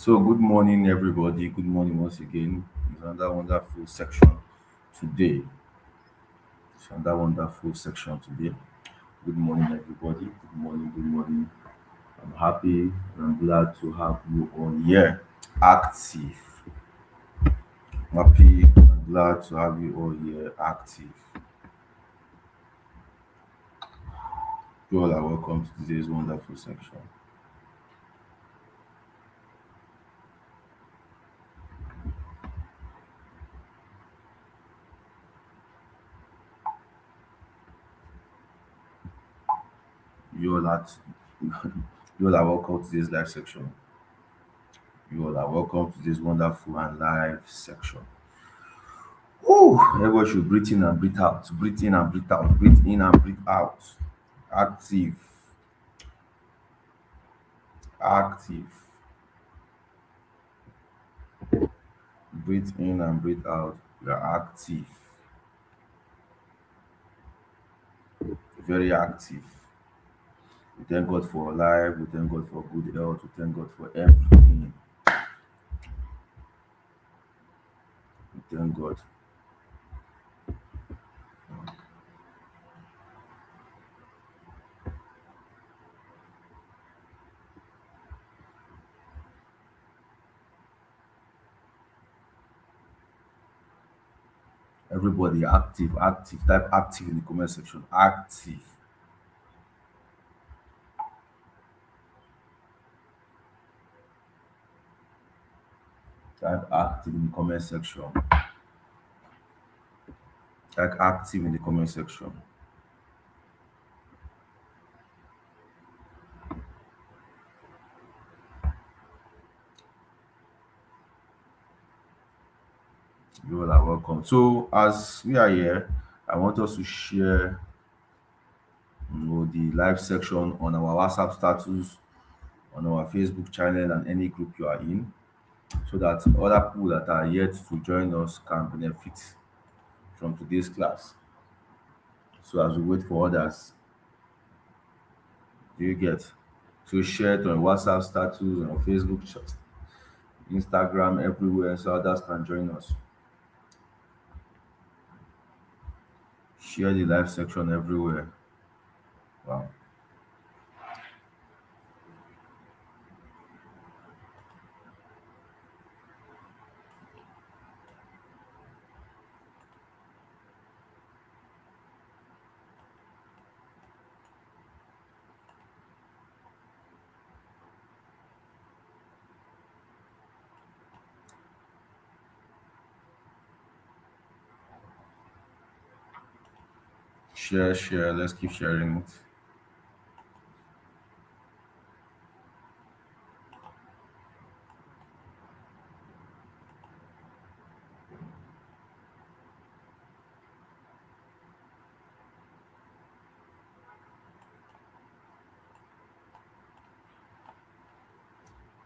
So, good morning, everybody. Good morning once again. It's another wonderful section today. It's another wonderful section today. Good morning, everybody. Good morning. Good morning. I'm happy and I'm glad to have you on here. Active. I'm happy and glad to have you all here. Active. You all are welcome to today's wonderful section. You all are, you all are welcome to this live section. You all are welcome to this wonderful and live section. Oh, everyone should breathe in and breathe out. Breathe in and breathe out. Breathe in and breathe out. Active. Active. Breathe in and breathe out. You are active. Very active. We thank God for life. We thank God for good health. We thank God for everything. We thank God. Everybody active, active. Type active in the comment section. Active. Type active in the comment section. Type active in the comment section. You all are welcome. So as we are here, I want us to share the live section on our WhatsApp status, on our Facebook channel, and any group you are in, so that other people that are yet to join us can benefit from today's class. So as we wait for others, do you get? So share it on WhatsApp status, on Facebook, Instagram, everywhere, so others can join us. Share the live section everywhere. Wow. Share, share. Let's keep sharing it.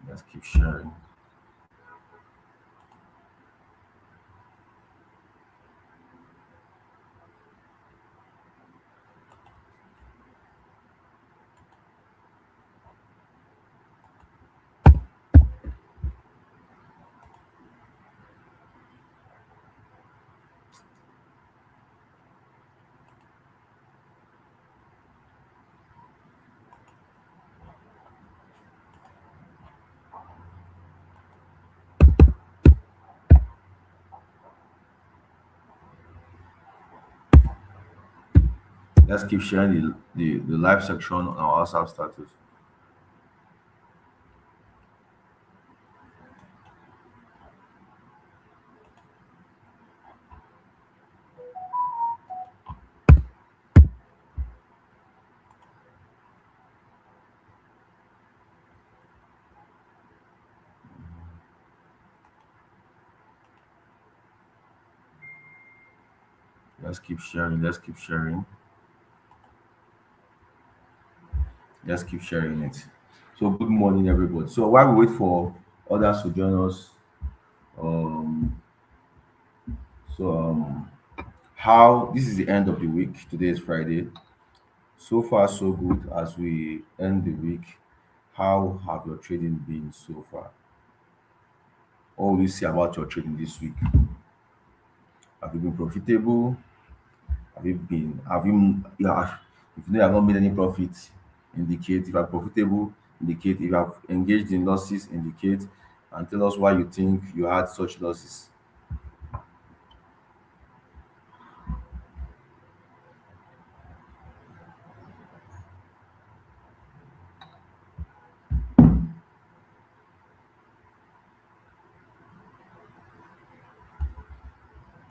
Let's keep sharing. Let's keep sharing the live section on our WhatsApp status. Let's keep sharing. Let's keep sharing. Let's keep sharing it. So good morning, everybody. So while we wait for others to join us, um, so how this is the end of the week. Today is Friday. So far, so good as we end the week. How have your trading been so far? What will you say about your trading this week? Have you been profitable? Yeah, if you know you have not made any profit, indicate. If you are profitable, indicate. If you have engaged in losses, indicate. And tell us why you think you had such losses.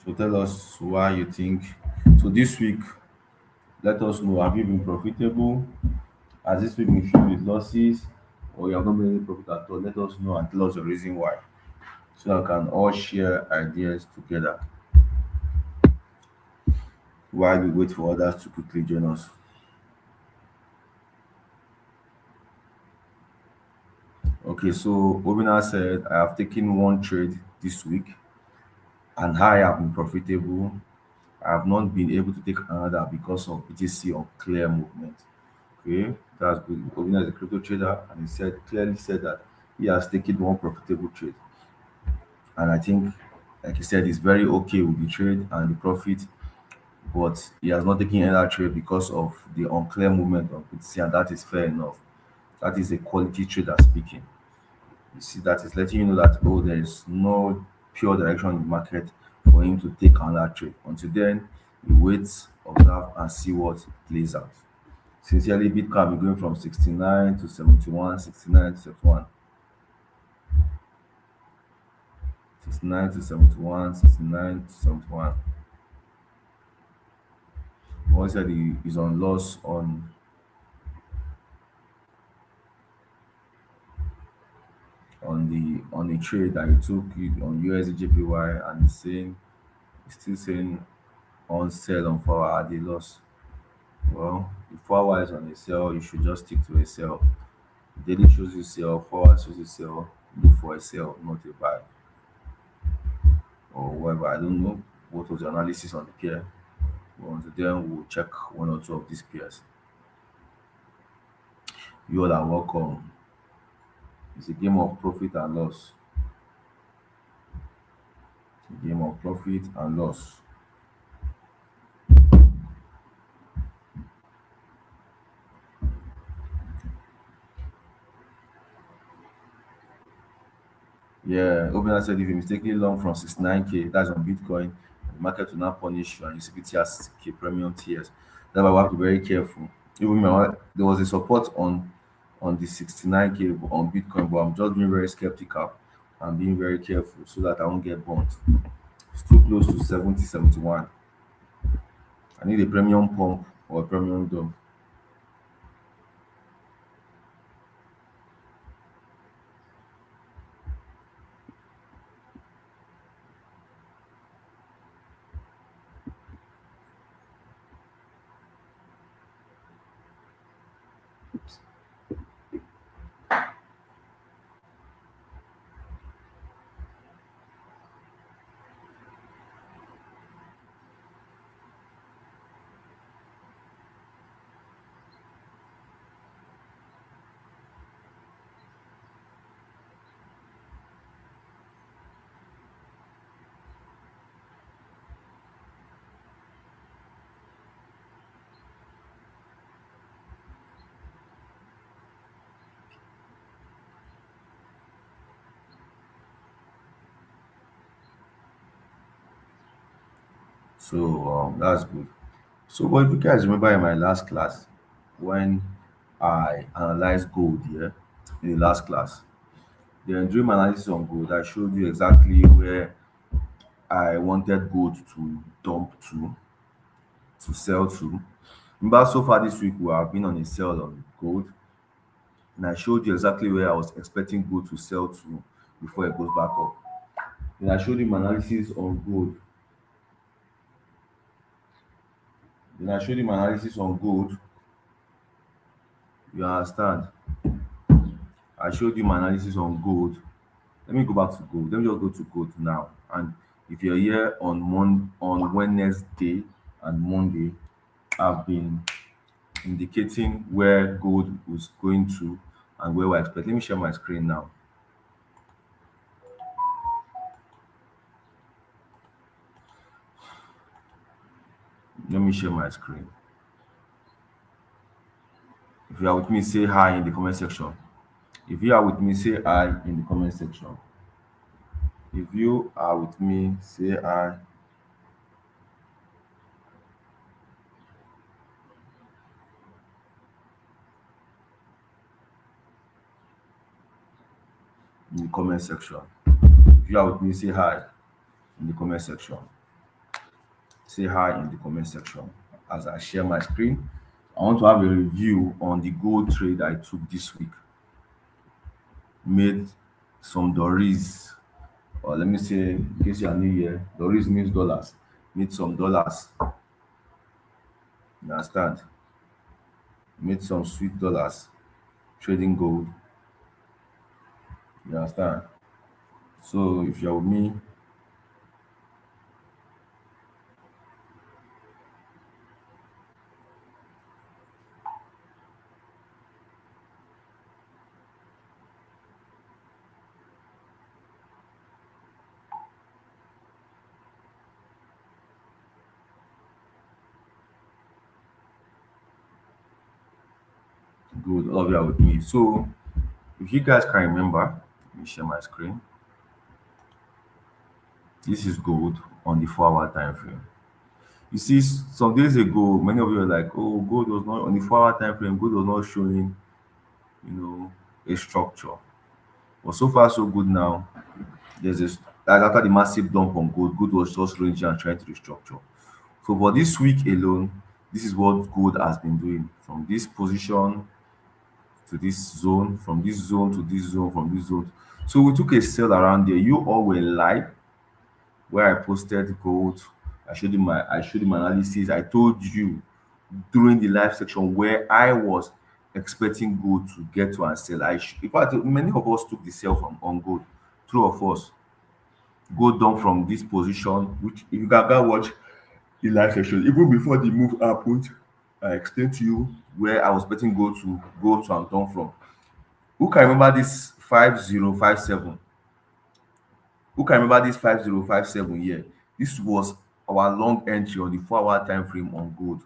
So tell us why you think. So this week, let us know, have you been profitable? Has this week been filled with losses? Or you have not made any profit at all? Let us know and tell us the reason why. So that we can all share ideas together while we wait for others to quickly join us. Okay, so Obina said, I have taken one trade this week and I have been profitable. I have not been able to take another because of BTC unclear movement. Okay, that's good. Obina is a crypto trader and he said clearly said that he has taken one profitable trade. And I think, like he said, he's very okay with the trade and the profit, but he has not taken any other trade because of the unclear movement of BTC, and that is fair enough. That is a quality trader speaking. You see, that is letting you know that oh, there is no pure direction in the market for him to take another trade. Until then, he waits, observe, and see what plays out. Sincerely, Bitcoin been going from 69 to 71, 69 to 71, 69 to 71, 69 to 71. One said he is on loss on the trade that he took it on USDJPY, and he's still saying on sell on 4 hour at a loss. Well, if 4 hour is on a sell, you should just stick to a sell. Daily shows you sell, 4 hour shows you sell, look for a sell, not a buy or whatever. I don't know what was the analysis on the pair. But until then, we'll check one or two of these pairs. You all are welcome. It's a game of profit and loss. A game of profit and loss. Yeah, Obina said if you mistakenly long from 69K, that's on Bitcoin, the market will not punish you and you see it as K premium tiers. That's why we have to be very careful. Even there was a support on the 69K on Bitcoin, but I'm just being very skeptical and being very careful so that I won't get burnt. It's too close to 70, 71. I need a premium pump or a premium dump. So that's good. So, but if you guys remember in my last class, when I analyzed gold here in the last class, then during my analysis on gold, I showed you exactly where I wanted gold to dump to sell to. Remember, so far this week we have been on a sell on gold, and I showed you exactly where I was expecting gold to sell to before it goes back up. Then I showed you my analysis on gold. Then I showed you my analysis on gold. You understand? I showed you my analysis on gold. Let me go back to gold. Let me just go to gold now. And if you're here on Wednesday and Monday, I've been indicating where gold was going to and where we're expecting. Let me share my screen now. Let me share my screen. If you are with me, say hi in the comment section. If you are with me, say hi in the comment section. If you are with me, say hi in the comment section. If you are with me, say hi in the comment section. Say hi in the comment section as I share my screen. I want to have a review on the gold trade I took this week. Made some dollars, or let me say, in case you are new here, dollars means dollars. Made some dollars. You understand? Made some sweet dollars trading gold. You understand? So if you're with me, good. All of you are with me. So if you guys can remember, let me share my screen. This is gold on the 4 hour time frame. You see, some days ago, many of you were like, "Oh, gold was not on the 4 hour time frame. Gold was not showing, you know, a structure." But so far, so good now. There's this like after the massive dump on gold, gold was just ranging and trying to restructure. So for this week alone, this is what gold has been doing from this position to this zone, from this zone to this zone, from this zone. So we took a sale around there. You all were live where I posted gold. I showed you my analysis. I told you during the live section where I was expecting gold to get to and sell. In fact, many of us took the sell from on gold. Two of us go down from this position, which if you can go watch the live section, even before the move happened, I explained to you where I was betting go to and down from. Who can remember this 5057? Who can remember this 5057 here? This was our long entry on the 4 hour time frame on gold.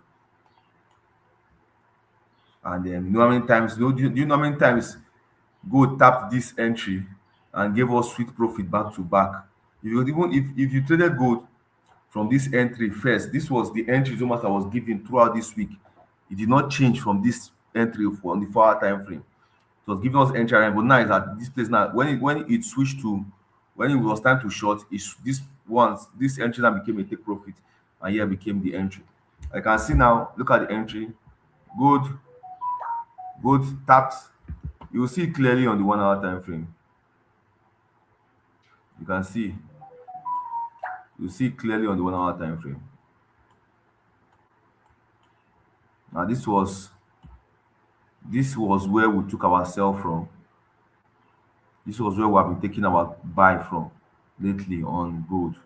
And you know how many times, do you know how many times gold tapped this entry and gave us sweet profit back to back? If you traded gold from this entry first, this was the entry Thomas I was giving throughout this week. It did not change from this entry on the 4 hour time frame. It was giving us entry line, but now it's at this place now. When it switched to when it was time to short, it's this entry now became a take profit, and here became the entry. I can see now. Look at the entry. Gold, gold tapped. You will see it clearly on the 1 hour time frame. You can see. You see it clearly on the 1 hour time frame. Now this was where we took our sell from. This was where we have been taking our buy from lately on gold.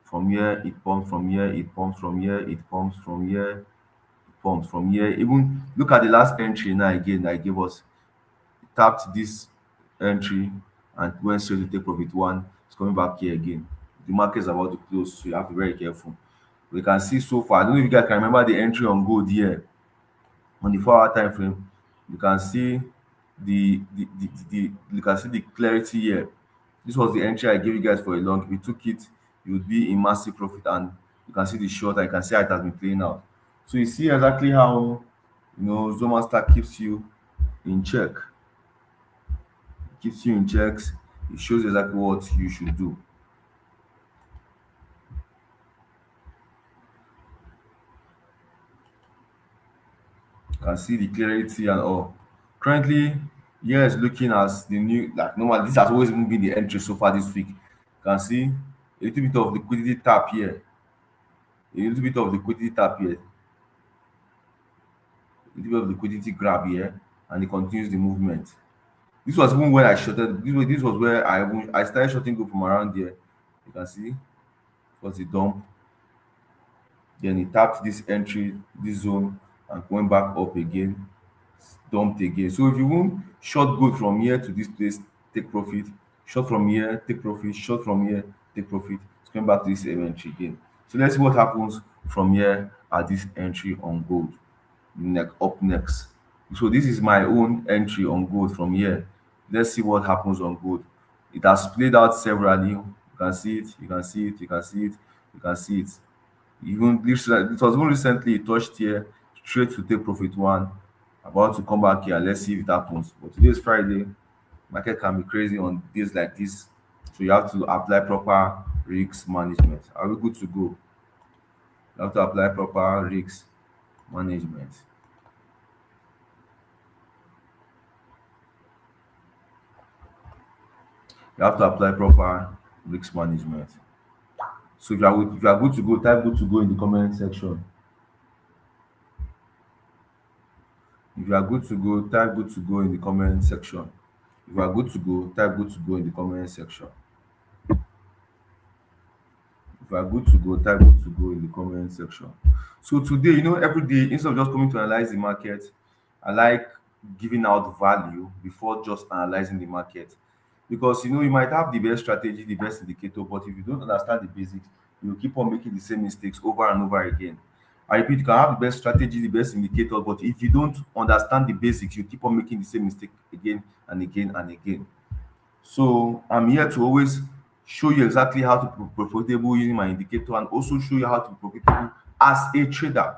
From here, it pumps from here, it pumps from here, it pumps from here, it pumps from here. Even look at the last entry now again that I gave us. Tapped this entry and went straight to take profit one. It's coming back here again. The market is about to close, so you have to be very careful. We can see so far. I don't know if you guys can remember the entry on gold here on the 4 hour time frame. You can see the you can see the clarity here. This was the entry I gave you guys for a long. If you took it, you would be in massive profit, and you can see the short and you can see how it has been playing out. So you see exactly how Zoma Star keeps you in checks. It shows exactly what you should do. You can see the clarity and all. Currently, here is looking as the new like normal. This has always been the entry so far this week. You can see a little bit of liquidity tap here, a little bit of liquidity tap here, a little bit of liquidity grab here, and it continues the movement. This was even when I shorted. This was where I started shorting go from around there. You can see it was the dump. Then he tapped this entry, this zone, and went back up again, dumped again. So if you want short go from here to this place, take profit. Short from here, take profit. Short from here, take profit. It's coming back to this same entry again. So let's see what happens from here at this entry on gold. Up next. So this is my own entry on gold from here. Let's see what happens on gold. It has played out severally. You can see it, you can see it, you can see it, you can see it. Even it was even recently it touched here, straight to take profit one. About to come back here. Let's see if it happens. But today is Friday. Market can be crazy on days like this. So you have to apply proper risk management. Are we good to go? You have to apply proper risk management. You have to apply proper risk management. So if you are good to go, type good to go in the comment section. If you are good to go, type good to go in the comment section. If you are good to go, type good to go in the comment section. If you are good to go, type good to go in the comment section. So today, every day, instead of just coming to analyze the market, I like giving out value before just analyzing the market. Because you might have the best strategy, the best indicator, but if you don't understand the basics, you keep on making the same mistakes over and over again. I repeat, you can have the best strategy, the best indicator, but if you don't understand the basics, you keep on making the same mistake again and again and again. So I'm here to always show you exactly how to be profitable using my indicator and also show you how to be profitable as a trader.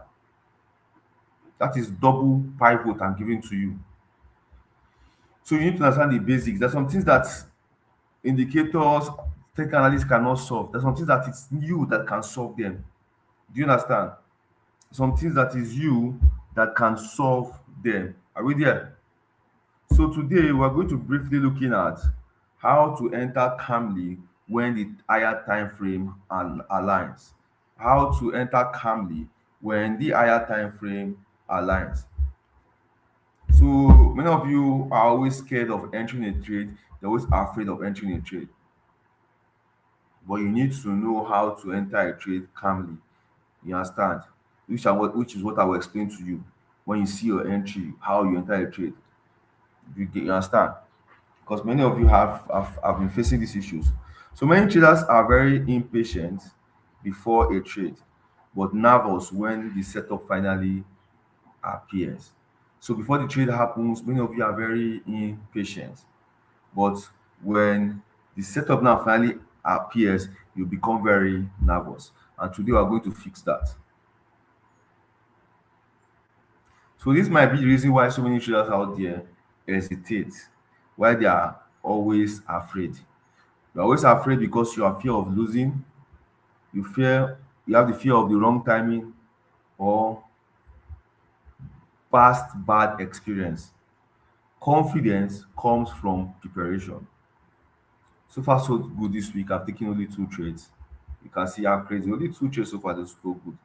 That is double pivot I'm giving to you. So you need to understand the basics. There's some things that indicators, technical analysts cannot solve. There's some things that it's you that can solve them. Do you understand? Some things that is you that can solve them. Are we there? So today we're going to briefly looking at how to enter calmly when the higher time frame aligns. How to enter calmly when the higher time frame aligns. So many of you are always scared of entering a trade. They're always afraid of entering a trade. But you need to know how to enter a trade calmly. You understand? Which is what I will explain to you when you see your entry, how you enter a trade. You understand? Because many of you have been facing these issues. So many traders are very impatient before a trade, but nervous when the setup finally appears. So before the trade happens, many of you are very impatient. But when the setup now finally appears, you become very nervous. And today we are going to fix that. So this might be the reason why so many traders out there hesitate, why they are always afraid. You're always afraid because you are fear of losing, you have the fear of the wrong timing or past bad experience. Confidence comes from preparation. So far, so good this week. I've taken only two trades. You can see how crazy. Only two trades so far, that's so good.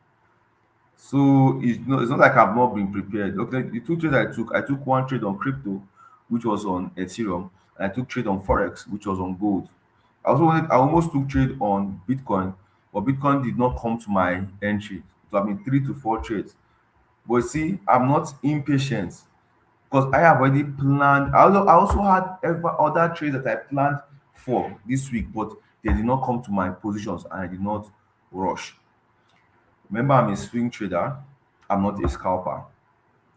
So it's not like I've not been prepared. Okay, the two trades I took one trade on crypto, which was on Ethereum, and I took trade on Forex, which was on gold. I almost took trade on Bitcoin, but Bitcoin did not come to my entry. It have been 3 to 4 trades. But see, I'm not impatient because I have already planned. I also had other trades that I planned for this week, but they did not come to my positions and I did not rush. Remember, I'm a swing trader. I'm not a scalper.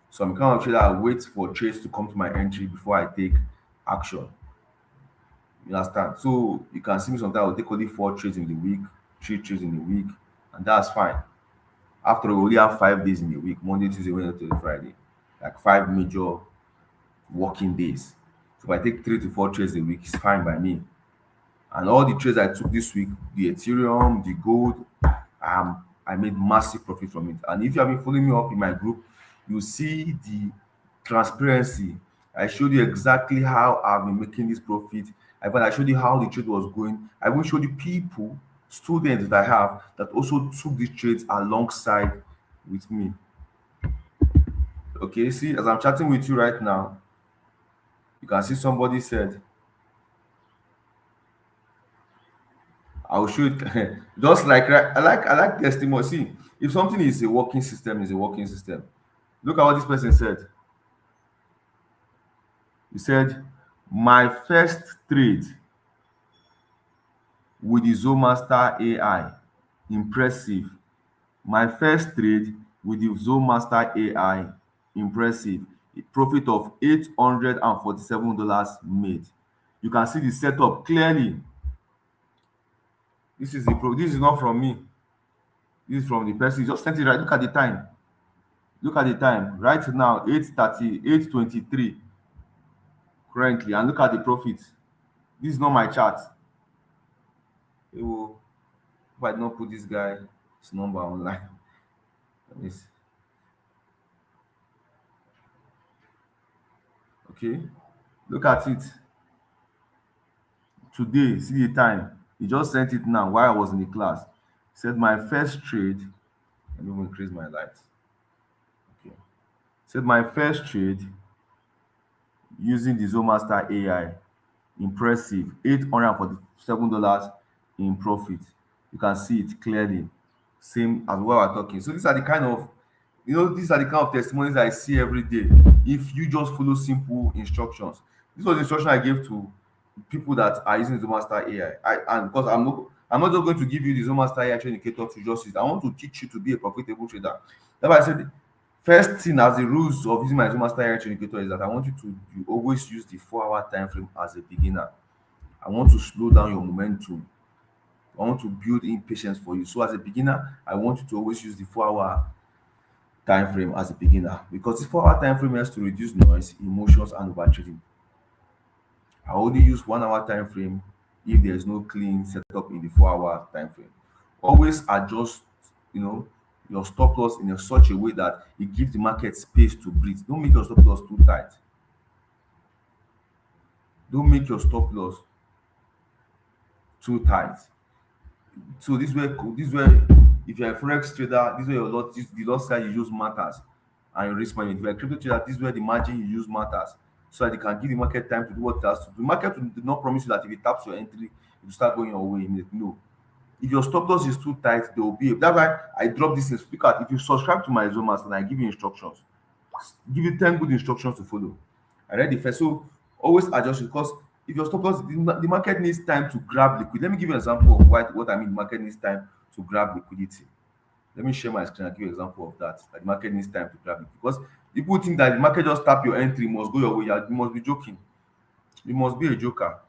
So I'm the kind of trader I wait for trades to come to my entry before I take action. You understand? So you can see me sometimes I'll take only 4 trades in the week, 3 trades in the week, and that's fine. After all, we only have 5 days in a week, Monday, Tuesday, Wednesday, Thursday, Friday. Like 5 major working days. So if I take 3 to 4 trades a week, it's fine by me. And all the trades I took this week, the Ethereum, the gold, I made massive profit from it. And if you have been following me up in my group, you see the transparency. I showed you exactly how I've been making this profit. I showed you how the trade was going. I even showed you people, students that I have that also took these trades alongside with me. Okay, see, as I'm chatting with you right now, you can see somebody said, I will show it just like I like testimony. See, if something is a working system, is a working system. Look at what this person said. He said, my first trade with the Zomaster AI. Impressive. My first trade with the Zone Master AI, impressive. Profit of $847 made. You can see the setup clearly. This is not from me. This is from the person. Just sent it right. Look at the time. Look at the time. Right now, 8:30, 8:23 currently. And look at the profit. This is not my chart. Ewo, if I did not put this guy's number online. Let me see. Okay. Look at it. Today, see the time. He just sent it now while I was in the class. He said my first trade. Let me increase my light. Okay. Said my first trade using the Zoomaster AI. Impressive. $847 in profit. You can see it clearly. Same as what we're talking. So these are the kind of these are the kind of testimonies I see every day. If you just follow simple instructions. This was the instruction I gave to people that are using Zoomaster AI. And because I'm not just going to give you the Zoomaster AI indicator to just use. I want to teach you to be a profitable trader. That's why I said first thing as the rules of using my Zoomaster AI indicator is that I want you always use the 4 hour time frame as a beginner. I want to slow down your momentum. I want to build in patience for you. So as a beginner, I want you to always use the 4 hour time frame as a beginner because the 4 hour time frame has to reduce noise, emotions, and overtrading. I only use 1 hour time frame if there is no clean setup in the 4 hour time frame. Always adjust, you know, your stop loss in such a way that it gives the market space to breathe. Don't make your stop loss too tight. Don't make your stop loss too tight. So this way, if you're a forex trader, this way your lot the lot size you use matters and your risk management. If you're a crypto trader, this way the margin you use matters so that you can give the market time to do what it has to do. The market will not promise you that if it taps your entry, it will start going your way. No. If your stop loss is too tight, there will be that's why I drop this in speaker. If you subscribe to my Zomas and I give you instructions, give you 10 good instructions to follow. I read the first. So always adjust it because if your stop loss, the market needs time to grab liquid. Let me give you an example of what I mean. The market needs time to grab liquidity. Let me share my screen and give you an example of that. Like the market needs time to grab it because people think that the market just tap your entry, must go your way. You must be joking. You must be a joker.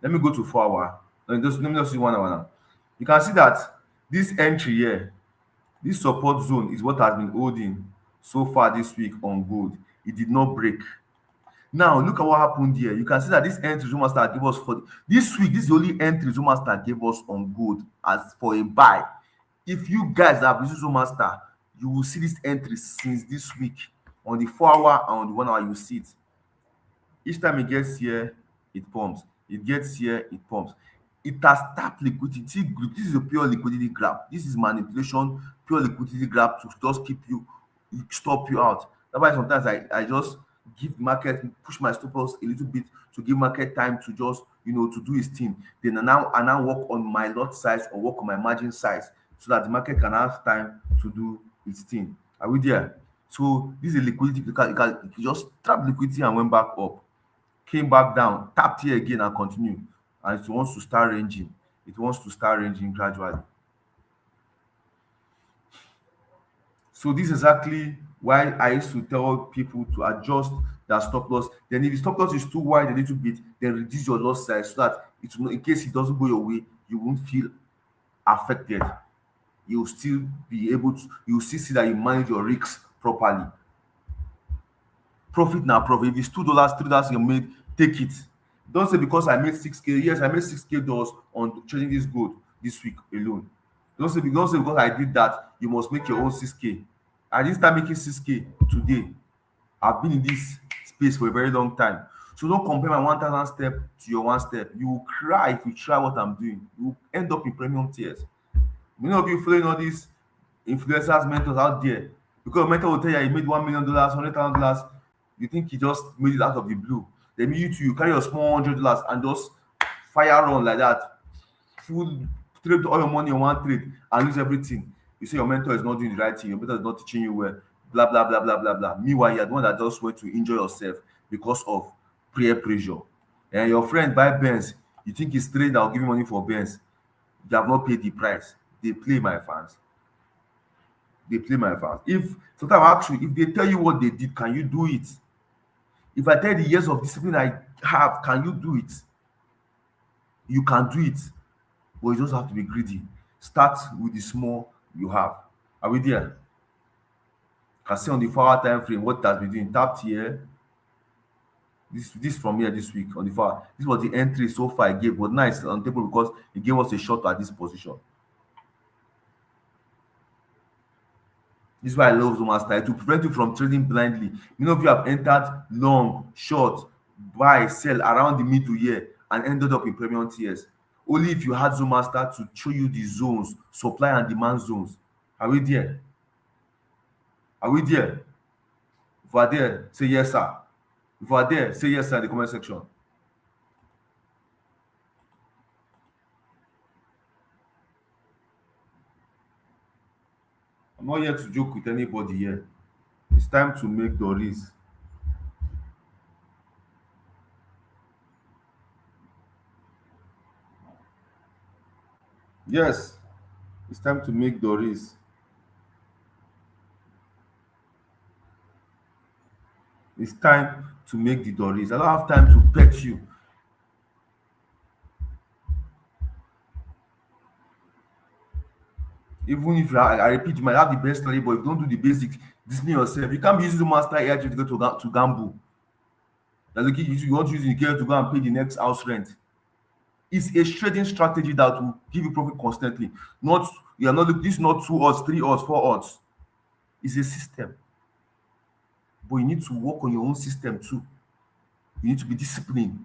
Let me go to 4 hour. Let me just see 1 hour now. You can see that this entry here, this support zone is what has been holding so far this week on gold. It did not break. Now look at what happened here. You can see that this entry Zoom Master gave us for this week. This is the only entry Zoom Master gave us on gold as for a buy. If you guys have used Zoom Master, you will see this entry since this week on the 4 hour and on the 1 hour. You see it. Each time it gets here, it pumps. It gets here, it pumps. It has tapped liquidity. This is a pure liquidity grab. This is manipulation, pure liquidity grab to just keep you, stop you out. That's why sometimes I just give market, push my stop loss a little bit to give market time to just, to do its thing. Then I now work on my lot size or work on my margin size so that the market can have time to do its thing. Are we there? So this is a liquidity. You just trap liquidity and went back up, came back down, tapped here again and continue. And it wants to start ranging. It wants to start ranging gradually. So this is exactly why I used to tell people to adjust their stop loss. Then if the stop loss is too wide a little bit, then reduce your loss size so that it will not, in case it doesn't go your way, you won't feel affected. You'll still be able to, you'll still see that you manage your risks properly. Profit now profit. If it's $2, $3 you made, take it. Don't say because I made 6K. Yes, I made 6K dollars on trading this gold this week alone. Don't say because I did that, you must make your own 6K. I didn't start making 6K today. I've been in this space for a very long time. So don't compare my 1,000 step to your one step. You will cry if you try what I'm doing. You will end up in premium tears. Many of you following all these influencers, mentors out there, because your mentor will tell you he made $1 million, $100,000. You think he just made it out of the blue. Then you too, you carry your small $100 and just fire on like that. Full trade all your money on one trade and lose everything. You say your mentor is not doing the right thing, your mentor is not teaching you well, blah blah blah blah blah blah. Meanwhile, you're the one that just went to enjoy yourself because of peer pressure. And your friend buy Benz, you think he's trading that will give you money for Benz. You have not paid the price. They play, my fans. They play my fans. If sometimes I ask you, if they tell you what they did, can you do it? If I tell you the years of discipline I have, can you do it? You can do it, but you just have to be greedy. Start with the small you have. Are we there? Can see on the 4 hour time frame what it has been doing. Tapped here. This from here this week on the far. This was the entry so far I gave, but now it's on table because it gave us a shot at this position. This is why I love Zuma style to prevent you from trading blindly. Many of you have entered long, short, buy, sell around the middle year and ended up in premium tiers. Only if you had Zuma start to show you the zones, supply and demand zones. Are we there? Are we there? If we are there, say yes, sir. If we are there, say yes, sir in the comment section. I'm not here to joke with anybody here. It's time to make Doris. Yes, it's time to make Doris. It's time to make the Doris. I don't have time to pet you. Even if I repeat, you might have the best salary, but if you don't do the basics, discipline yourself. You can't be using the master AI to go to gamble. That's okay. You want to use the care to go and pay the next house rent. It's a trading strategy that will give you profit constantly. Not you are not this is not 2 odds, 3 odds, 4 odds. It's a system. But you need to work on your own system too. You need to be disciplined.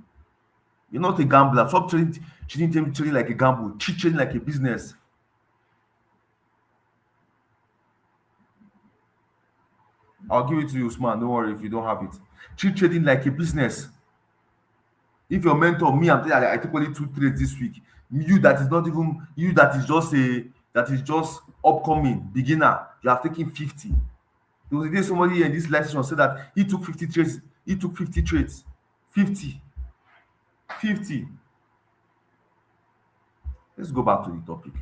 You're not a gambler. Stop trading like a gamble. Treat trading like a business. I'll give it to you, Usman. Don't worry if you don't have it. Treat trading like a business. If your mentor, me, I'm telling you, I took only 2 trades this week. You that is not even you that is just upcoming beginner, you have taken 50. There was a day somebody in this live session said that he took 50 trades, he took 50 trades. 50, 50. Let's go back to the topic.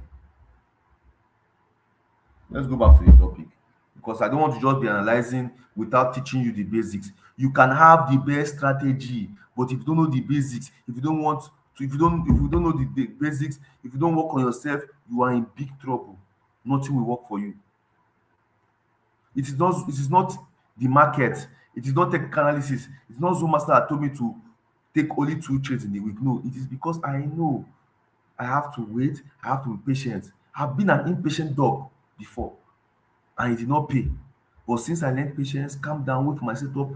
Let's go back to the topic because I don't want to just be analyzing without teaching you the basics. You can have the best strategy, but if you don't know the basics, if you don't want to, if you don't know the basics, if you don't work on yourself, you are in big trouble. Nothing will work for you. It is not the market, it is not technical analysis, it's not Zoom Master that told me to take only 2 trades in the week. No, it is because I know I have to wait, I have to be patient. I've been an impatient dog before and it did not pay. But since I learned patience, calm down, wait for my setup,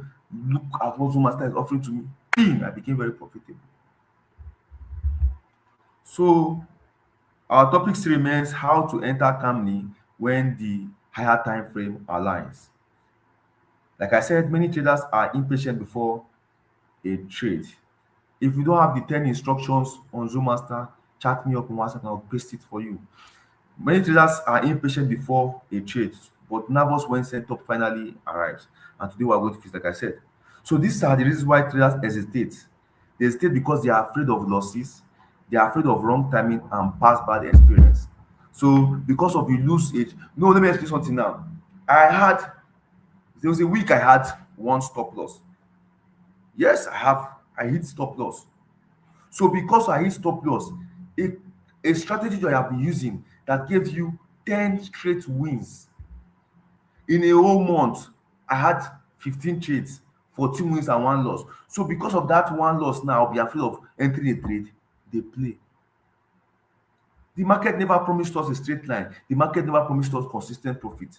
look at what Zoom Master is offering to me, I became very profitable. So our topic still remains how to enter calmly when the higher time frame aligns. Like I said, many traders are impatient before a trade. If you don't have the 10 instructions on Zoom Master, chat me up on WhatsApp and I'll paste it for you. Many traders are impatient before a trade, but nervous when setup finally arrives. And today we are going to fix, like I said. So these are the reasons why traders hesitate. They hesitate because they are afraid of losses, they are afraid of wrong timing and past bad experience. So because of you lose it, no, let me explain something now. I had there was a week I had one stop loss. Yes, I hit stop loss. So because I hit stop loss, a, a strategy that I have been using that gave you 10 straight wins in a whole month, I had 15 trades, 14 wins and one loss. So because of that one loss now, I'll be afraid of entering a trade. They play. The market never promised us a straight line. The market never promised us consistent profit.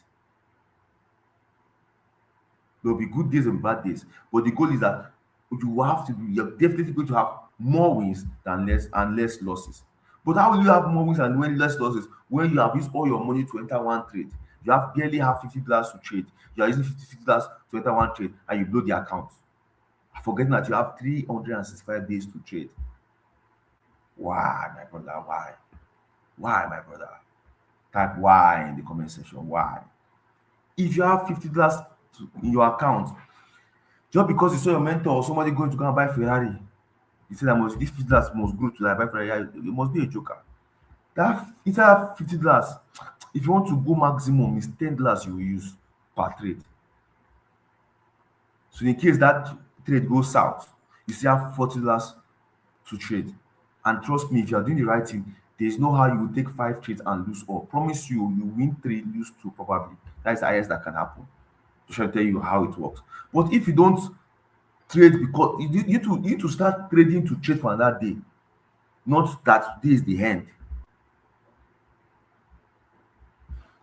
There will be good days and bad days, but the goal is that you're definitely going to have more wins than less losses. But how will you have more wins and less losses when you have used all your money to enter one trade? You have barely have $50 to trade. You are using $50 to enter one trade and you blow the account, forgetting that you have 365 days to trade. Why, my brother? Why? Why, my brother? Type why in the comment section. Why? If you have $50 in your account, just because you saw your mentor or somebody going to go and buy Ferrari, you say that this $50 must go to buy Ferrari, you must be a joker. That instead of $50, If you want to go maximum, it's $10 you will use per trade. So in case that trade goes south, you still have $40 to trade. And trust me, if you are doing the right thing, there is no how you will take 5 trades and lose all. Promise you, you win three, lose two probably. That is the highest that can happen. To try to tell you how it works. But if you don't trade, because you need to start trading to trade for another day, not that today is the end.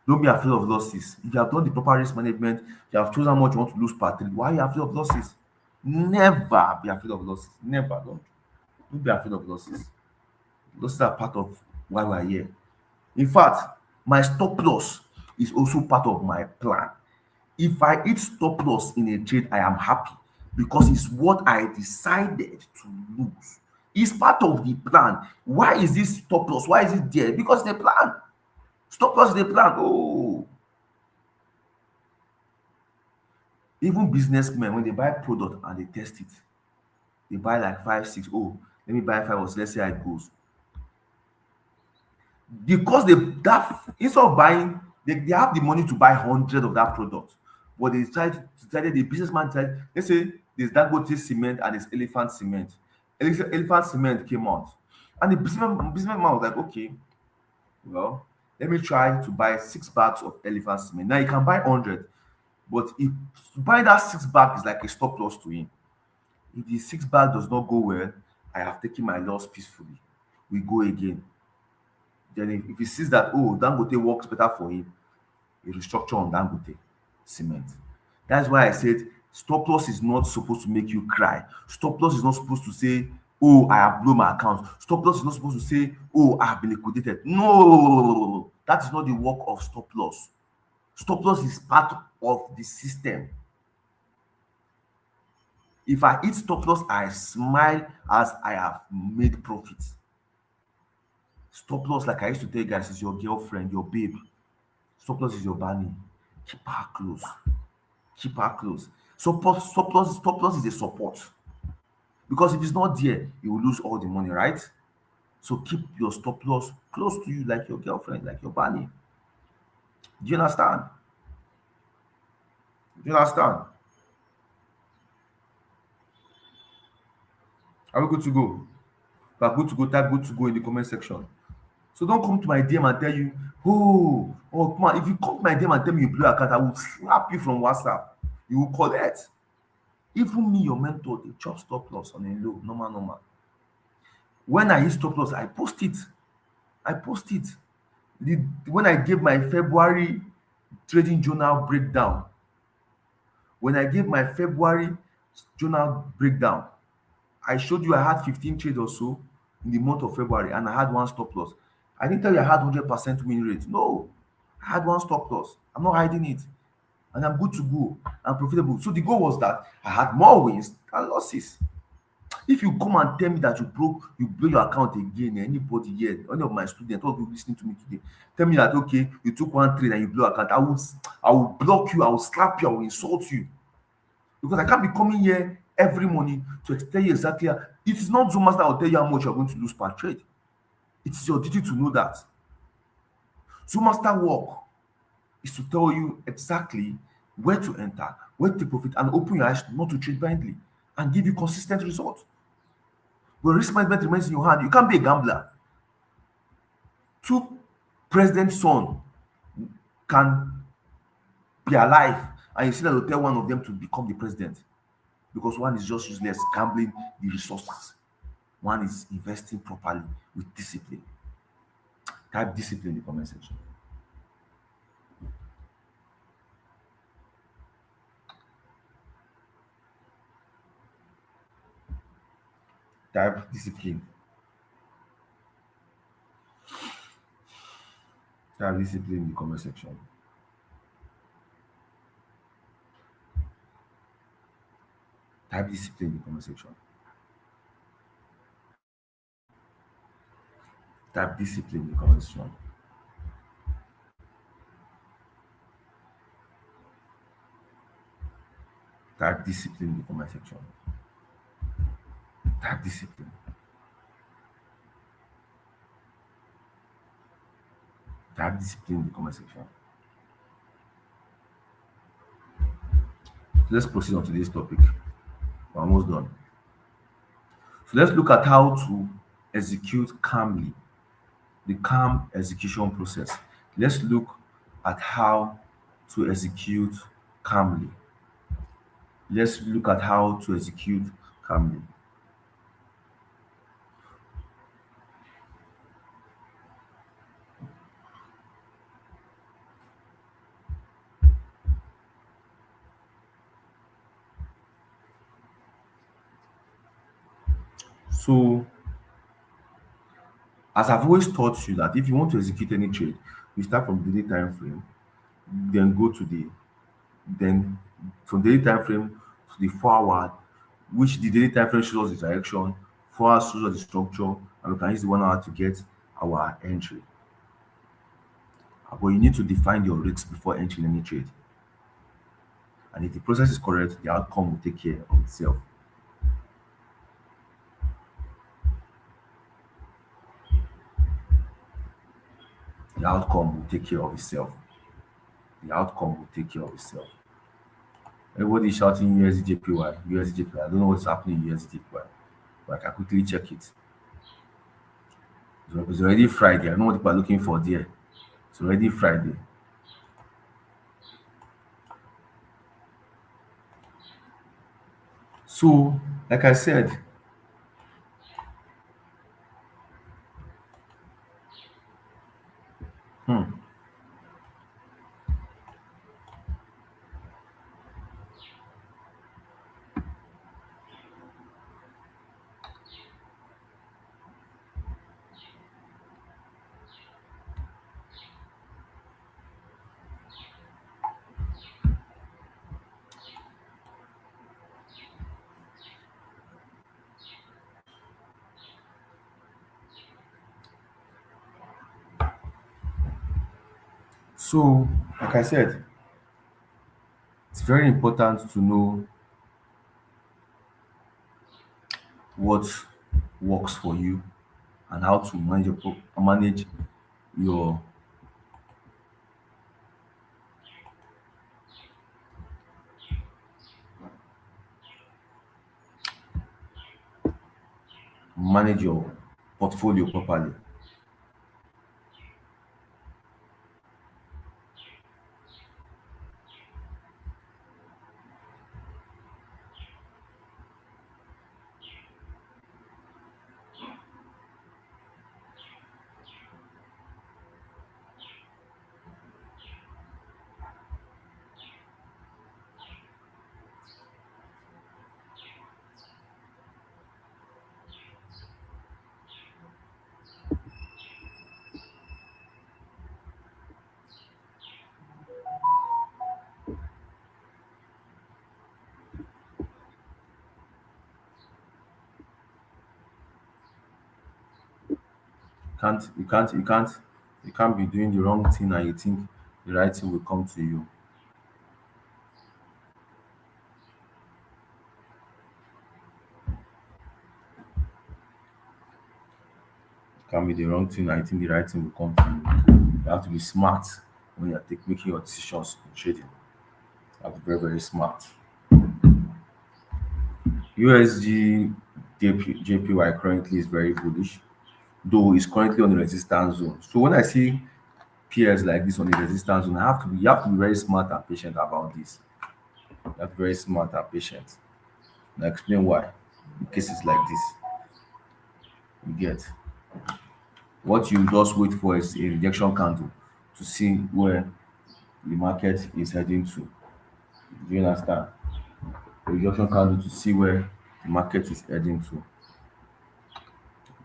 Don't be afraid of losses. If you have done the proper risk management, you have chosen how much you want to lose per trade. Why are you afraid of losses? Never be afraid of losses. Never. Don't be afraid of losses. Losses are part of why we are here. In fact, my stop loss is also part of my plan. If I hit stop loss in a trade, I am happy because it's what I decided to lose. It's part of the plan. Why is this stop loss? Why is it there? Because the plan. Stop loss is the plan. Oh, even businessmen, when they buy product and they test it, they buy like five, six. Oh, let me buy five or let's see how it goes. Because instead of buying, they have the money to buy 100 of that product, but they decided the businessman decided, let's say there's Dangote cement and there's elephant cement. Elephant cement came out, and the businessman was like, okay, well, let me try to buy 6 bags of elephant cement. Now you can buy 100, but if to buy that 6 bag is like a stop loss to him. If the 6 bag does not go well, I have taken my loss peacefully. We go again. Then if he sees that, oh, Dangote works better for him, he restructure on Dangote cement. That's why I said stop loss is not supposed to make you cry. Stop loss is not supposed to say, oh, I have blown my account. Stop loss is not supposed to say, oh, I have been liquidated. No, that is not the work of stop loss. Stop loss is part of the system. If I hit stop loss, I smile as I have made profit. Stop loss, like I used to tell you guys, is your girlfriend, your babe. Stop loss is your bunny. Keep her close. Keep her close. Stop loss is a support. Because if it's not there, you will lose all the money, right? So keep your stop loss close to you, like your girlfriend, like your bunny. Do you understand? Do you understand? Are we good to go? If are good to go, type good to go in the comment section. So don't come to my DM and tell you, oh, come on. If you come to my DM and tell me you blew your account, I will slap you from WhatsApp. You will collect. Even me, your mentor, they chop stop loss on a low, normal, normal. When I use stop loss, I post it. I post it. When I gave my February trading journal breakdown, when I gave my February journal breakdown, I showed you I had 15 trades or so in the month of February and I had one stop loss. I didn't tell you I had 100% win rate. No, I had one stop loss. I'm not hiding it. And I'm good to go. I'm profitable. So the goal was that I had more wins than losses. If you come and tell me that you blow your account again, anybody here, any of my students, all of you listening to me today, tell me that okay, you took one trade and you blow account, I will block you, I will slap you, I will insult you. Because I can't be coming here every morning to tell you exactly how, it is not Zoom Master that will tell you how much you're going to lose per trade. It is your duty to know that. Zoom Master work is to tell you exactly where to enter, where to take profit, and open your eyes not to trade blindly and give you consistent results. When risk management remains in your hand, you can't be a gambler. Two president's son can be alive, and you see that they'll tell one of them to become the president because one is just useless, gambling the resources. One is investing properly with discipline. Type discipline in the comment section. Type discipline. Type discipline in the comment section. Type discipline in the comment section. Type discipline in the comment section. Type discipline in the comment section. Type discipline. Type discipline in the comment section. Let's proceed on today's topic. We're almost done. So let's look at how to execute calmly, the calm execution process. Let's look at how to execute calmly. Let's look at how to execute calmly. So, as I've always taught you that if you want to execute any trade, you start from the daily time frame, then go to then from daily time frame to the 4 hour, which the daily time frame shows us the direction, 4 hours shows us the structure, and we can use the 1 hour to get our entry. But you need to define your risks before entering any trade. And if the process is correct, the outcome will take care of itself. The outcome will take care of itself. The outcome will take care of itself. Everybody is shouting USDJPY, USDJPY. I don't know what's happening in USDJPY, but I can quickly check it. It's already Friday. I know what people are looking for there. It's already Friday. So, like I said, hmm, so like I said, it's very important to know what works for you and how to manage your manage your portfolio properly. You can't be doing the wrong thing and you think the right thing will come to you. It can be the wrong thing and you think the right thing will come to you. You have to be smart when you're making your decisions in trading. You have to be very, very smart. USG JPY currently is very bullish, though it's currently on the resistance zone. So when I see pairs like this on the resistance zone, you have to be very smart and patient about this. You have to be very smart and patient. And I explain why in cases like this. You get what you just wait for is a rejection candle to see where the market is heading to. Do you understand? A rejection candle to see where the market is heading to.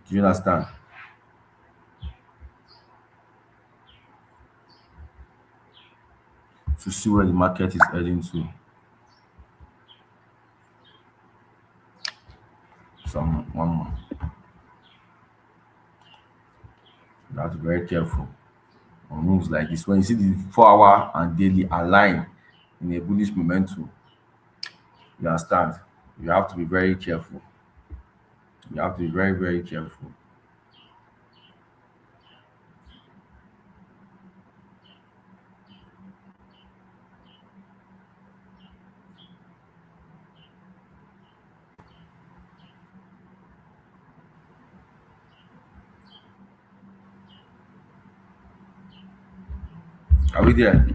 Do you understand? To see where the market is heading to. Some one more. You have to be very careful on moves like this. When you see the 4 hour and daily align in a bullish momentum, you understand. You have to be very careful. You have to be very, very careful. Are we there?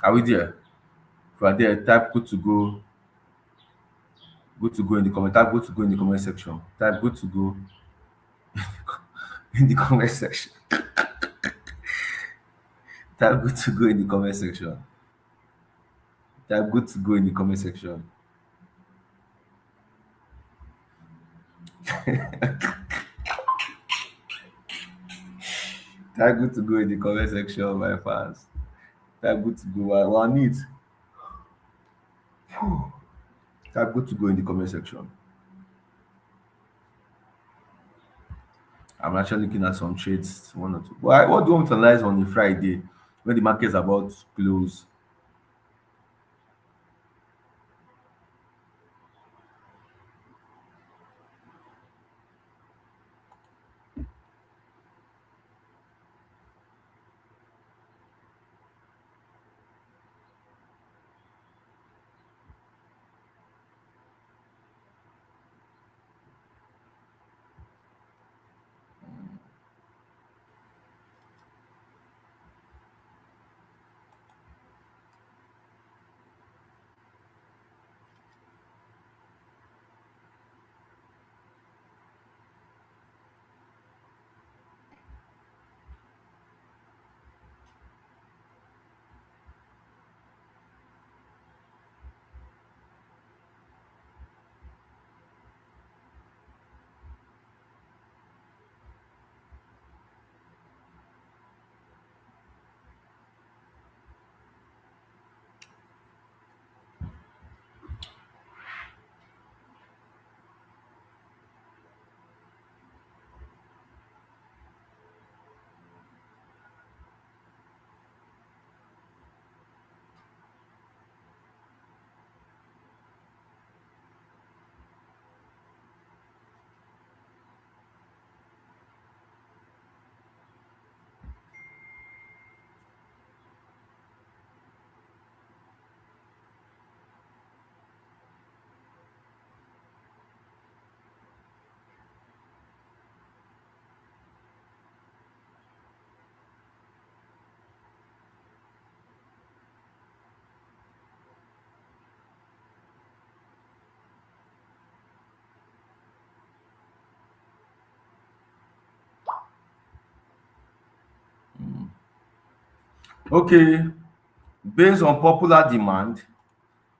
Are we there? If you are there, type good to go. Good to go in the comment. Type good to go in the comment section. Type good to go in the comment section. Type good to go in the comment section. Type good to go in the comment section. Type good to go in the comment section, my fans. Type good to go. I need. Type good to go in the comment section. I'm actually looking at some trades, one or two. What do you want to analyze on a Friday when the market is about to close? Okay, based on popular demand,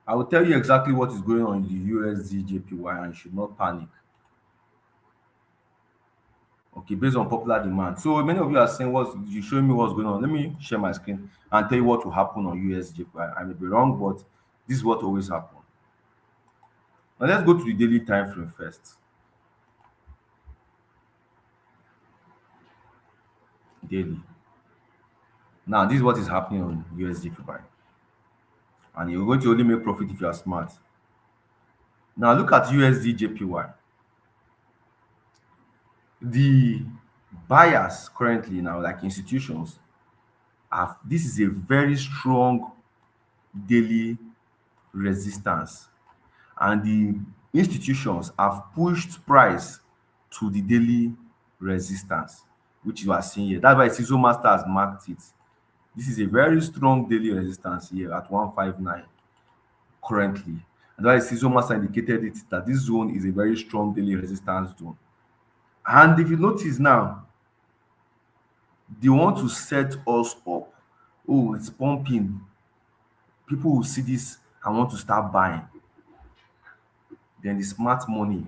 I will tell you exactly what is going on in the USD JPY and you should not panic. Okay, based on popular demand. So many of you are saying what's you showing me what's going on. Let me share my screen and tell you what will happen on USD JPY. I may be wrong, but this is what always happens. Now let's go to the daily time frame first. Daily. Now this is what is happening on USD JPY. And you're going to only make profit if you are smart. Now look at USD JPY. The buyers currently now, like institutions, have this is a very strong daily resistance, and the institutions have pushed price to the daily resistance, which you are seeing here. That's why Sizo Master has marked it. This is a very strong daily resistance here at 159 currently. And that's why Sizo Master indicated it that this zone is a very strong daily resistance zone. And if you notice now, they want to set us up. Oh, it's pumping. People will see this and want to start buying. Then the smart money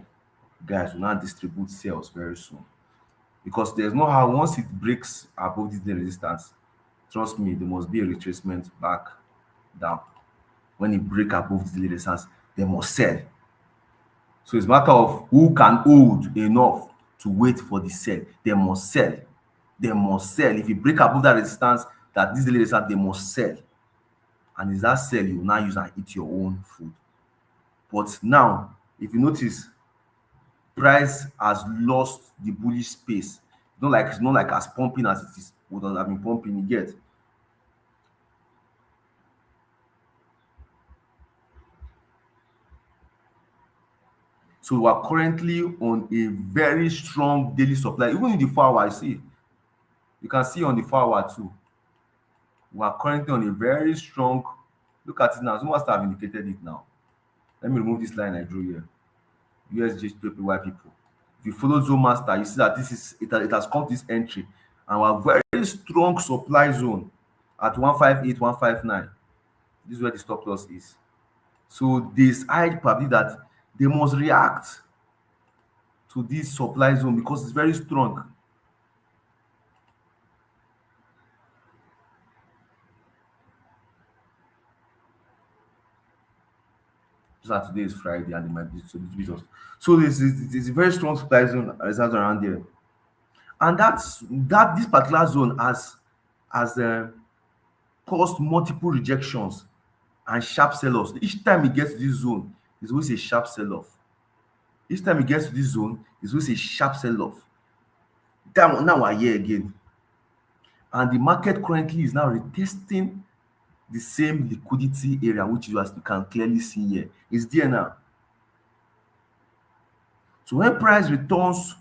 guys will now distribute sales very soon. Because there's no how once it breaks above this resistance, trust me, there must be a retracement back down. When it break above this resistance, they must sell. So it's a matter of who can hold enough to wait for the sell. They must sell. They must sell. If you break above that resistance, that this resistance, they must sell. And is that sell you now use and eat your own food. But now, if you notice, price has lost the bullish space. It's not like as pumping as it is would have been pumping. You get So we are currently on a very strong daily supply. Even in the 4 hour, I see, you can see on the 4 hour too. We are currently on a very strong. Look at it now. Someone must have indicated it now. Let me remove this line I drew here. USJPY people. If you follow Zone Master, you see that it has come to this entry, and we are very strong supply zone at 158, 159. This is where the stop loss is. So there's high probability that they must react to this supply zone because it's very strong. Just as today is Friday and it might be so little bit of, so this is a very strong supply zone reserves around there. And that this particular zone has caused multiple rejections and sharp sell-offs. Each time it gets to this zone, there's always a sharp sell-off. Each time it gets to this zone, there's always a sharp sell-off. Now we're here again. And the market currently is now retesting the same liquidity area, which you can clearly see here. It's there now. So when price returns,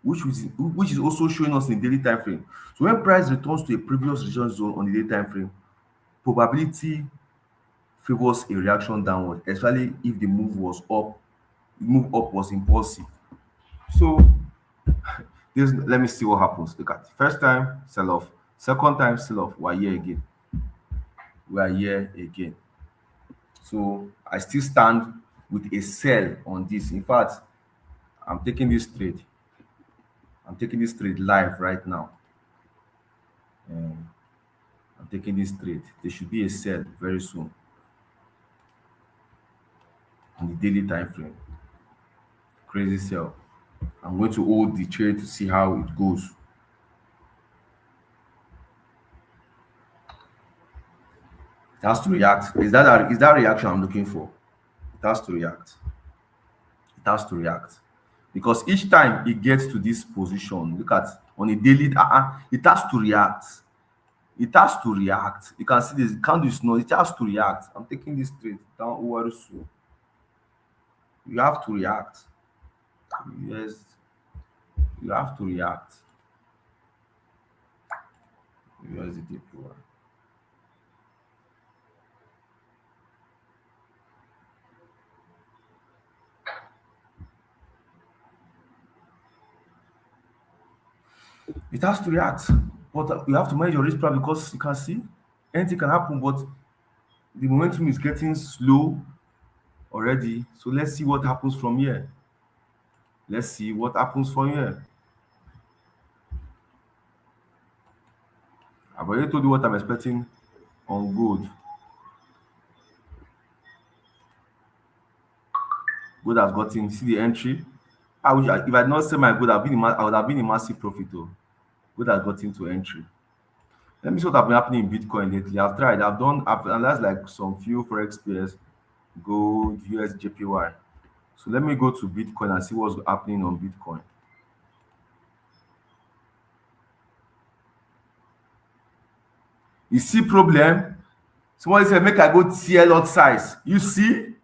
which is also showing us in daily time frame. So when price returns to a previous resistance zone on the daily time frame, probability favors a reaction downward, especially if the move up was impulsive. So let me see what happens. Look at first time sell off, second time sell off. We are here again. We are here again. So I still stand with a sell on this. In fact, I'm taking this trade. I'm taking this trade live right now. Um, I'm taking this trade. There should be a sell very soon on the daily time frame. Crazy sell. I'm going to hold the trade to see how it goes. It has to react. Is that reaction I'm looking for? It has to react. It has to react. Because each time it gets to this position, look at on a daily, it has to react. It has to react. You can see this candle is not, it has to react. I'm taking this trade down over soon. You have to react. Yes, you have to react. USDT poor. It has to react, but you have to manage your risk profile because you can see anything can happen, but the momentum is getting slow already. So let's see what happens from here. Let's see what happens from here. I've already told you what I'm expecting on gold. Gold has gotten, see the entry. If I had not sell my gold, I would have been in massive profit. Oh, gold has gotten to entry. Let me see what have been happening in Bitcoin lately. I've analyzed like some few forex pairs, gold, USJPY. So let me go to Bitcoin and see what's happening on Bitcoin. You see problem? Somebody said make I go tear lot size. You see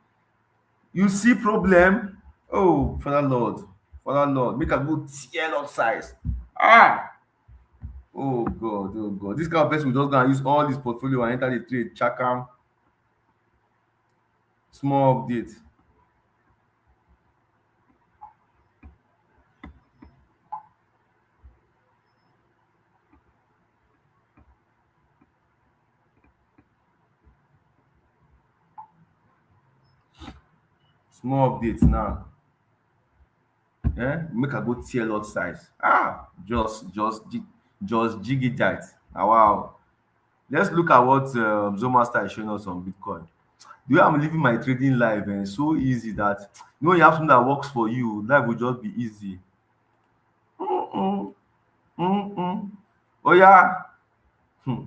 problem? Oh, Father Lord, make I go tear lot size. Ah, oh God, this kind of person will just go and use all his portfolio and enter the trade. Chakam, small update. Small update now. Make I go tear lot size. Just jig it tight. Wow. Let's look at what Zomaster is showing us on Bitcoin. The way I'm living my trading life, and so easy that you have something that works for you, life will just be easy. Mm-mm, mm-mm. Oh yeah. Hmm.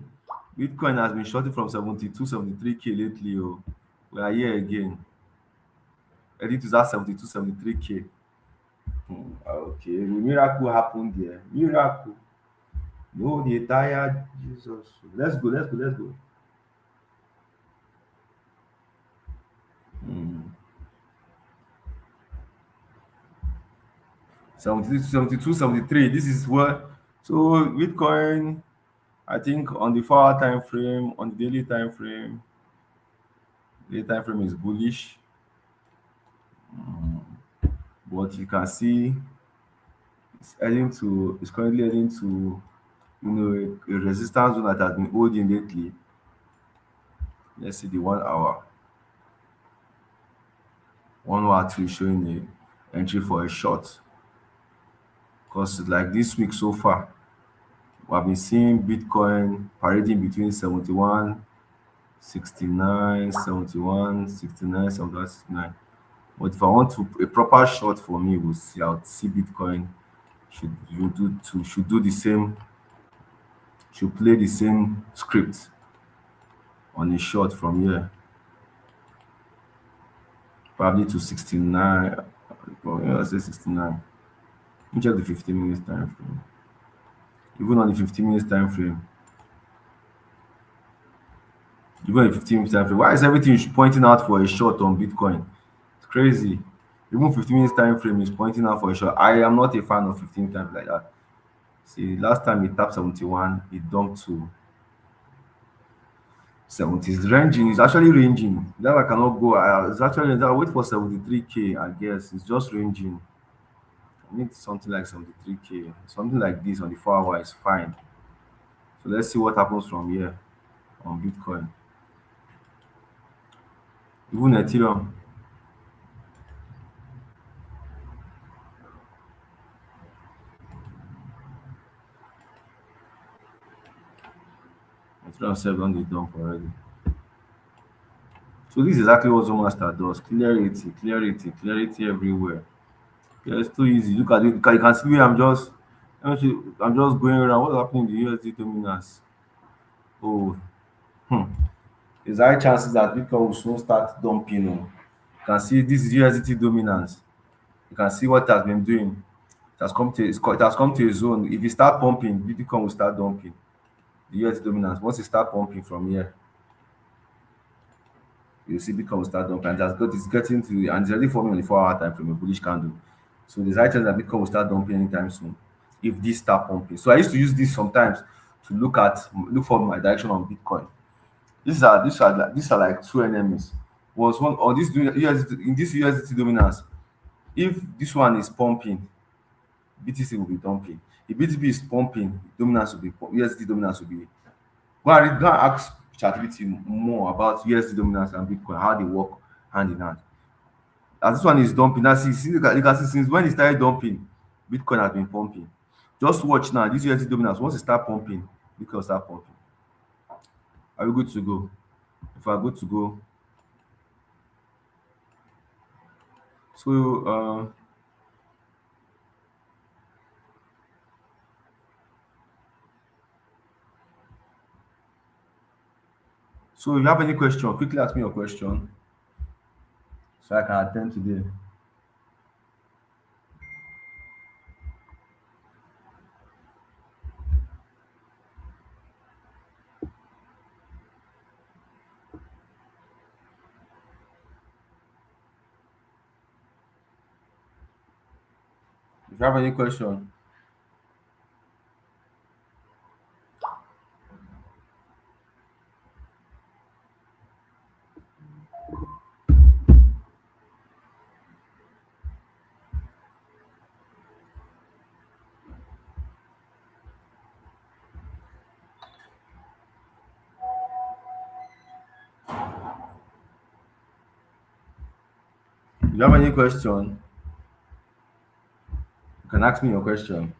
Bitcoin has been shorting from 72, 73K lately. Oh, we are here again. Heading to that 72, 73K. Okay, the miracle happened there. Miracle. No, the entire Jesus. Let's go. Hmm. 72, 72, 73. This is what, so Bitcoin, I think on the 4 hour time frame, on the daily time frame is bullish. But you can see it's currently heading to, a resistance zone that has been holding lately. Let's see the 1 hour. 1 hour two is showing a entry for a short. Because like this week so far, we have been seeing Bitcoin parading between 71, 69, 71, 69, 71, 69. But if I want to a proper short for me, we'll see. I would see Bitcoin should do the same, should play the same script on a short from here, probably to 69. Let's say 69. Let me check the 15 minutes time frame. Even on the 15 minutes time frame, even on the 15 minutes time frame, why is everything pointing out for a short on Bitcoin? It's crazy. Even 15 minutes time frame is pointing out for a short. I am not a fan of 15 times like that. See, last time it tapped 71, it dumped to 70. It's ranging. It's actually ranging. That I cannot go. It's actually, I wait for 73K, I guess. It's just ranging. I need something like 73K. Something like this on the 4 hour is fine. So let's see what happens from here on Bitcoin. Even Ethereum. Ethereum 7 they dump already. So this is exactly what Zomaster does. Clarity, clarity, clarity everywhere. Yeah, it's too easy. Look at it. You can see where I'm just going around. What's happening in the USD dominance? Oh, hmm. There's high chances that Bitcoin will soon start dumping. Oh. You can see this is USDT dominance. You can see what it has been doing. It has come to a zone. If you start pumping, Bitcoin will start dumping. The USD dominance. Once it start pumping from here, you see Bitcoin will start dumping. And it's getting to, and it's already forming on the 4 hour time from a bullish candle. So there's high chance that Bitcoin will start dumping anytime soon if this start pumping. So I used to use this sometimes to look for my direction on Bitcoin. These are like two enemies. Was one or this USDT, in this USDT dominance. If this one is pumping, BTC will be dumping. If BTC is pumping, USDT dominance will be. Go and ask ChatGPT more about USD dominance and Bitcoin, how they work hand in hand. As this one is dumping, now see, you can see since when it started dumping, Bitcoin has been pumping. Just watch now, this USD dominance, once it start pumping, Bitcoin will start pumping. Are we good to go? If we're good to go, so so if you have any question, quickly ask me your question so I can attend to them. If you have any question, if you have any question, you can ask me your question.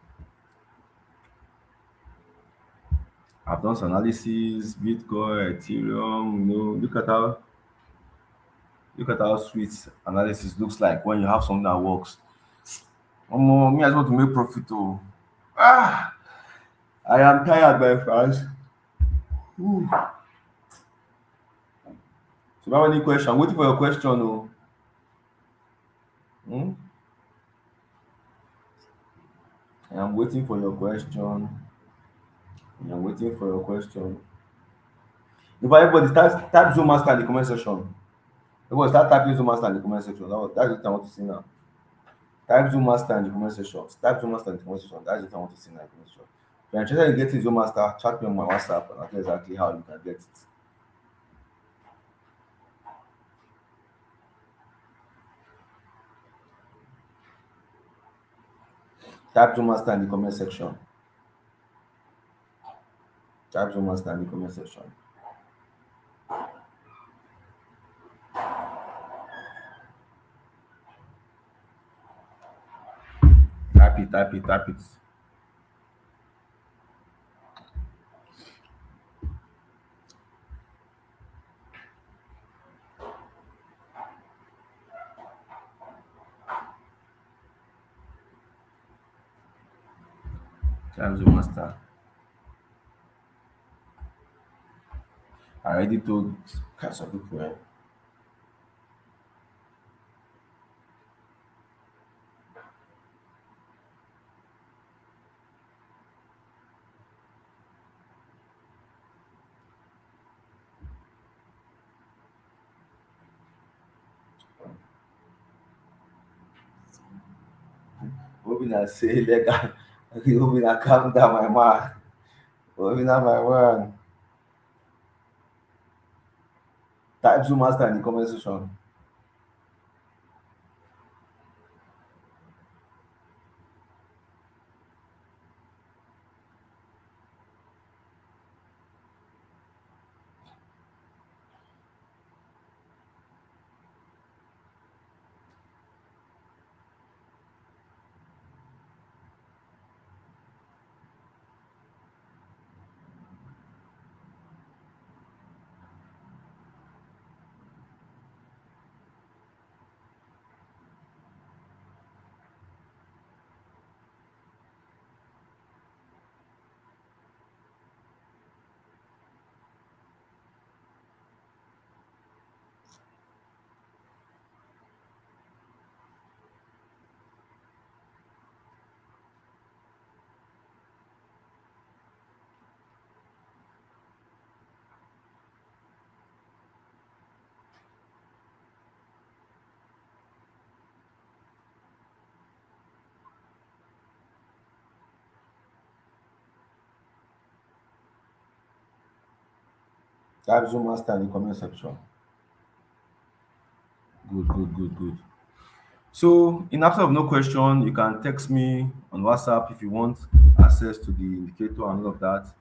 I've done some analysis, Bitcoin, Ethereum, look at how sweet analysis looks like when you have something that works. Me, I just want to make profit. Oh, ah, I am tired, my friends. Ooh. So, if you have any question? I'm waiting for your question. Oh, hmm? I'm waiting for your question. I'm waiting for your question. If everybody start type Zoom Master in the comment section, everybody start typing Zoom Master in the comment section. That's what I want to see now. Type Zoom Master in the comment section. Type Zoom Master in the comment section. That's what I want to see in the comment section. If you're interested in getting Zoom Master, chat me on my WhatsApp and I'll tell you exactly how you can get it. Type Zoom Master in the comment section. Type Zoom Master in the comment section. Type it, type it, type it. Type Zoom Master. I already told some people. Hoping I say legal. Okay, hoping I calm down my man. Hoping I my man. Type Zoom Master in the comment section. Type Zoom Master in the comment section. Good, good, good, good. So, in absence of no question, you can text me on WhatsApp if you want access to the indicator and all of that,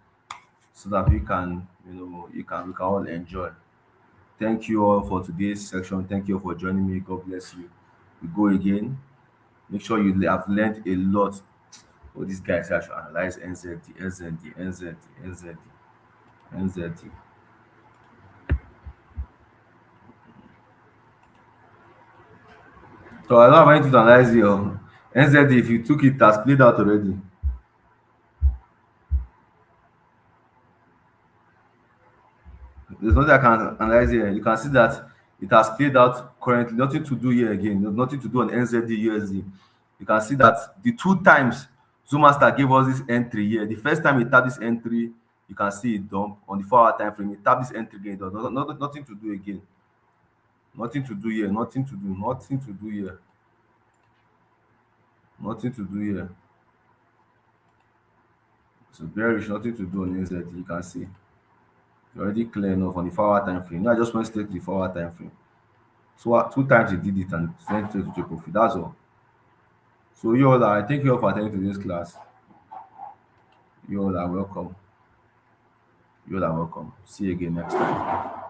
so that we can, we can all enjoy. Thank you all for today's section. Thank you all for joining me. God bless you. We go again. Make sure you have learned a lot. Oh, these guys have to analyze NZD, NZD, NZD, NZD, NZD. So I don't have anything to analyze here. NZD, if you took it, has played out already. There's nothing I can analyze here. You can see that it has played out currently. Nothing to do here again. There's nothing to do on NZD USD. You can see that the two times Zoomaster gave us this entry here. The first time he tapped this entry, you can see it dump on the 4 hour time frame. He tapped this entry again. Nothing to do again. Nothing to do here. Nothing to do. Nothing to do here. Nothing to do here. So bearish, nothing to do on NZD. You can see. It's already clear enough on the 4 hour time frame. Now I just went straight to the 4 hour time frame. So two times he did it and went straight to profit. That's all. So you all are, thank you all for attending to this class. You all are welcome. You all are welcome. See you again next time.